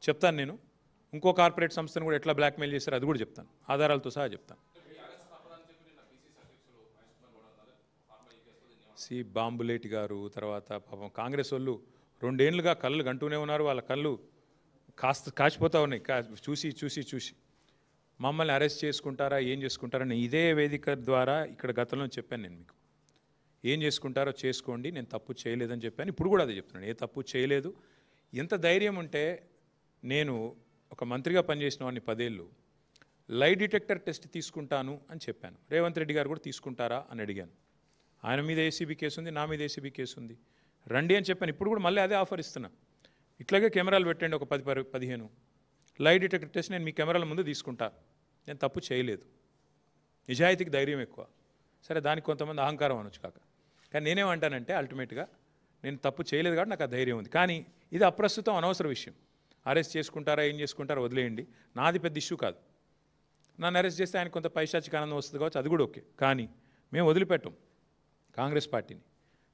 చెప్తాను నేను. ఇంకో కార్పొరేట్ సంస్థను కూడా ఎట్లా బ్లాక్మెయిల్ చేశారో అది కూడా చెప్తాను, ఆధారాలతో సహా చెప్తాను. బాంబులేటి గారు తర్వాత పాపం కాంగ్రెస్ వాళ్ళు 2 ఏళ్ళుగా కళ్ళు గంటూనే ఉన్నారు. వాళ్ళ కళ్ళు కాచిపోతూ ఉన్నాయి చూసి చూసి చూసి. మమ్మల్ని అరెస్ట్ చేసుకుంటారా ఏం చేసుకుంటారని ఇదే వేదిక ద్వారా ఇక్కడ గతంలో చెప్పాను నేను మీకు. ఏం చేసుకుంటారో చేసుకోండి, నేను తప్పు చేయలేదని చెప్పాను. ఇప్పుడు కూడా అదే చెప్తున్నాను, ఏ తప్పు చేయలేదు. ఎంత ధైర్యం ఉంటే నేను ఒక మంత్రిగా పనిచేసిన వాడిని 10 ఏళ్ళు లై డిటెక్టర్ టెస్ట్ తీసుకుంటాను అని చెప్పాను. రేవంత్ రెడ్డి గారు కూడా తీసుకుంటారా అని అడిగాను. ఆయన మీద ఏసీబీ కేసు ఉంది, నా మీద ఏసీబీ కేసు ఉంది, రండి అని చెప్పాను. ఇప్పుడు కూడా మళ్ళీ అదే ఆఫర్ ఇస్తున్నా. ఇట్లాగే కెమెరాలు పెట్టండి ఒక 10-15 లై డిటెక్టర్ టెస్ట్ నేను మీ కెమెరాల ముందు తీసుకుంటా. నేను తప్పు చేయలేదు, నిజాయితీకి ధైర్యం ఎక్కువ. సరే దానికి కొంతమంది అహంకారం అనొచ్చు కాక, కానీ నేనేమంటానంటే అల్టిమేట్గా నేను తప్పు చేయలేదు కాబట్టి నాకు ఆ ధైర్యం ఉంది. కానీ ఇది అప్రస్తుతం అనవసర విషయం. అరెస్ట్ చేసుకుంటారా ఏం చేసుకుంటారో వదిలేయండి, నాది పెద్ద ఇష్యూ కాదు. నన్ను అరెస్ట్ చేస్తే ఆయన కొంత పైశాచిక ఆనందం వస్తుంది కావచ్చు, అది కూడా ఓకే. కానీ మేము వదిలిపెట్టాం కాంగ్రెస్ పార్టీని.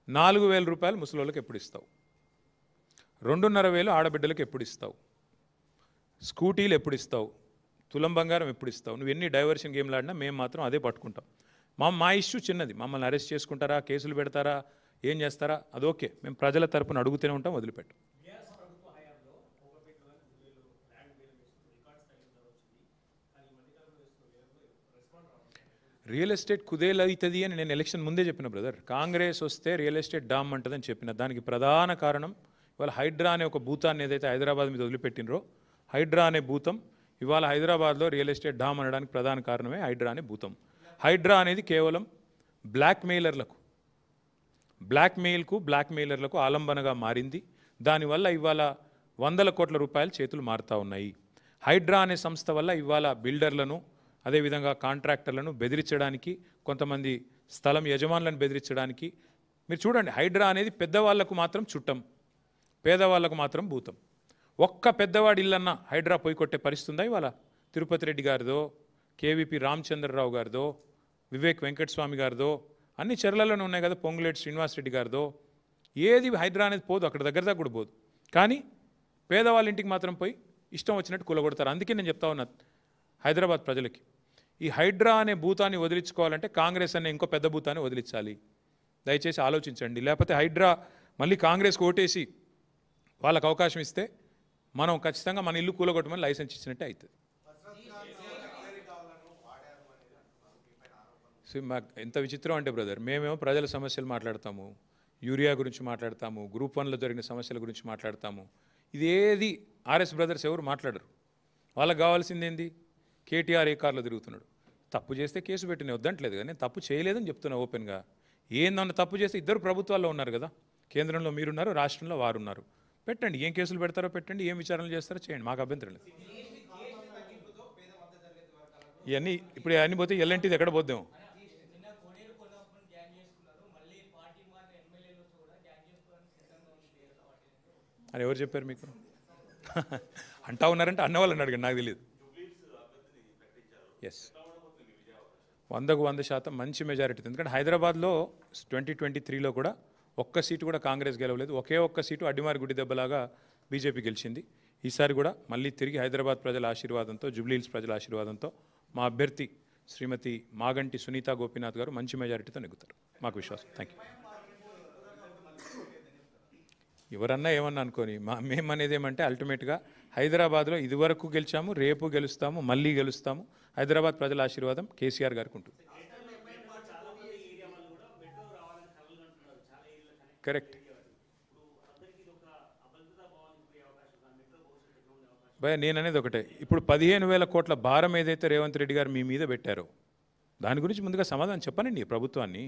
4,000 రూపాయలు ముసలోళ్ళకి ఎప్పుడు ఇస్తావు? 2,500 ఆడబిడ్డలకు ఎప్పుడు ఇస్తావు? స్కూటీలు ఎప్పుడు ఇస్తావు? తులం బంగారం ఎప్పుడు ఇస్తావు? నువ్వు ఎన్ని డైవర్షన్ గేమ్లు ఆడినా మేము మాత్రం అదే పట్టుకుంటాం. మా ఇష్యూ చిన్నది. మమ్మల్ని అరెస్ట్ చేసుకుంటారా, కేసులు పెడతారా, ఏం చేస్తారా, అది ఓకే. మేము ప్రజల తరపున అడుగుతూనే ఉంటాం, వదిలిపెట్టాం. రియల్ ఎస్టేట్ కుదేలు అవుతుంది అని నేను ఎలక్షన్ ముందే చెప్పిన బ్రదర్. కాంగ్రెస్ వస్తే రియల్ ఎస్టేట్ డామ్ అంటుందని చెప్పిన. దానికి ప్రధాన కారణం ఇవాళ హైడ్రా అనే ఒక భూతాన్ని ఏదైతే హైదరాబాద్ మీద వదిలిపెట్టినరో, హైడ్రా అనే భూతం ఇవాళ హైదరాబాద్లో రియల్ ఎస్టేట్ డామ్ అనడానికి ప్రధాన కారణమే హైడ్రా అనే భూతం. హైడ్రా అనేది కేవలం బ్లాక్మెయిలర్లకు ఆలంబనగా మారింది. దానివల్ల ఇవాళ 100 కోట్ల రూపాయలు చేతులు మారుతూ ఉన్నాయి. హైడ్రా అనే సంస్థ వల్ల ఇవాళ బిల్డర్లను అదేవిధంగా కాంట్రాక్టర్లను బెదిరించడానికి, కొంతమంది స్థలం యజమానులను బెదిరించడానికి. మీరు చూడండి, హైడ్రా అనేది పెద్దవాళ్లకు మాత్రం చుట్టం, పేదవాళ్లకు మాత్రం భూతం. ఒక్క పెద్దవాడి ఇల్లన్నా హైడ్రా పోయి కొట్టే పరిస్థితి ఉందా ఇవాళ? తిరుపతి రెడ్డి గారిదో, కేవీపీ రామచంద్రరావు గారిదో, వివేక్ వెంకటస్వామి గారిదో, అన్ని చెర్లలోనే ఉన్నాయి కదా, పొంగులేటి శ్రీనివాసరెడ్డి గారిదో. ఏది హైడ్రా అనేది పోదు, అక్కడ దగ్గర దాకా కూడా పోదు. కానీ పేదవాళ్ళ ఇంటికి మాత్రం పోయి ఇష్టం వచ్చినట్టు కూలగొడతారు. అందుకే నేను చెప్తా ఉన్నా హైదరాబాద్ ప్రజలకి, ఈ హైడ్రా అనే భూతాన్ని వదిలించుకోవాలంటే కాంగ్రెస్ అనే ఇంకో పెద్ద భూతాన్ని వదిలించాలి. దయచేసి ఆలోచించండి. లేకపోతే హైడ్రా మళ్ళీ కాంగ్రెస్కి ఓటేసి వాళ్ళకు అవకాశం ఇస్తే మనం ఖచ్చితంగా మన ఇల్లు కూలగొట్టమని లైసెన్స్ ఇచ్చినట్టే అవుతుంది. సో ఎంత విచిత్రం అంటే బ్రదర్, మేమేమో ప్రజల సమస్యలు మాట్లాడతాము, యూరియా గురించి మాట్లాడతాము, గ్రూప్ 1లో జరిగిన సమస్యల గురించి మాట్లాడతాము. ఇదేది ఆర్ఎస్ బ్రదర్స్ ఎవరు మాట్లాడరు. వాళ్ళకి కావాల్సింది ఏంది? కేటీఆర్ ఏ కార్లో తిరుగుతున్నాడు, తప్పు చేస్తే కేసు పెట్టిన వద్దంటలేదు కానీ నేను తప్పు చేయలేదని చెప్తున్నా ఓపెన్గా. ఏందన్నా తప్పు చేస్తే ఇద్దరు ప్రభుత్వాల్లో ఉన్నారు కదా, కేంద్రంలో మీరున్నారు, రాష్ట్రంలో వారున్నారు. పెట్టండి, ఏం కేసులు పెడతారో పెట్టండి, ఏం విచారణలు చేస్తారో చేయండి, మాకు అభ్యంతరం లేదు. ఇవన్నీ ఇప్పుడు అన్నీ పోతే ఎల్ఎన్టీది ఎక్కడ పోద్దాం? అని ఎవరు చెప్పారు మీకు? అంటా ఉన్నారంటే అన్నవాళ్ళని అడగండి, నాకు తెలియదు. ఎస్, 100కు 100% మంచి మెజారిటీ. ఎందుకంటే హైదరాబాద్లో 2023లో కూడా ఒక్క సీటు కూడా కాంగ్రెస్ గెలవలేదు. ఒకే ఒక్క సీటు అడ్డిమారి గుడి దెబ్బలాగా బీజేపీ గెలిచింది. ఈసారి కూడా మళ్ళీ తిరిగి హైదరాబాద్ ప్రజల ఆశీర్వాదంతో, జూబ్లీహిల్స్ ప్రజల ఆశీర్వాదంతో మా అభ్యర్థి శ్రీమతి మాగంటి సునీత గోపీనాథ్ గారు మంచి మెజారిటీతో నెగ్గుతారు, మాకు విశ్వాసం. Thank you. ఎవరన్నా ఏమన్నా అనుకోని మేము అనేది ఏమంటే అల్టిమేట్గా హైదరాబాద్లో ఇదివరకు గెలిచాము, రేపు గెలుస్తాము, మళ్ళీ గెలుస్తాము. హైదరాబాద్ ప్రజల ఆశీర్వాదం కేసీఆర్ గారికి ఉంటుంది. కరెక్ట్ భయ, నేను అనేది ఒకటే. ఇప్పుడు 15,000 కోట్ల భారం ఏదైతే రేవంత్ రెడ్డి గారు మీ మీద పెట్టారో దాని గురించి ముందుగా సమాధానం చెప్పనండి ప్రభుత్వాన్ని.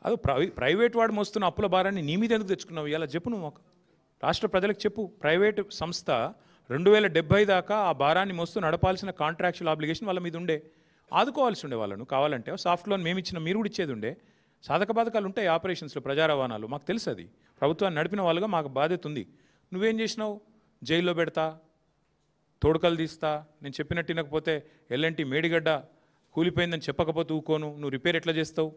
అది ప్రైవేట్ వాడు మోస్తున్న అప్పుల భారాన్ని నీ మీద ఎందుకు తెచ్చుకున్నావు ఇలా చెప్పు. నువ్వు రాష్ట్ర ప్రజలకు చెప్పు. ప్రైవేటు సంస్థ 2070 దాకా ఆ భారాన్ని మోస్తూ నడపాల్సిన కాంట్రాక్చువల్ ఆబ్లిగేషన్ వాళ్ళ మీద ఉండే, ఆదుకోవాల్సి ఉండే వాళ్ళను. కావాలంటే సాఫ్ట్ లోన్ మేము ఇచ్చిన మీరు కూడా ఇచ్చేది ఉండే. సాధక బాధకాలు ఉంటాయి ఆపరేషన్స్లో, ప్రజా రవాణాలు, మాకు తెలుసు. అది ప్రభుత్వాన్ని నడిపిన వాళ్ళుగా మాకు బాధ్యత ఉంది. నువ్వేం చేసినావు? జైల్లో పెడతా, తోడుకలు తీస్తా, నేను చెప్పినట్టు వినకపోతే ఎల్ఎన్టీ మేడిగడ్డ కూలిపోయిందని చెప్పకపోతే ఊకోను, నువ్వు రిపేర్ ఎట్లా చేస్తావు,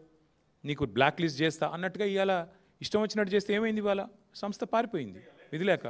నీకు బ్లాక్ లిస్ట్ చేస్తా అన్నట్టుగా ఇవాళ ఇష్టం వచ్చినట్టు చేస్తే ఏమైంది? ఇవాళ సంస్థ పారిపోయింది విధి లేక.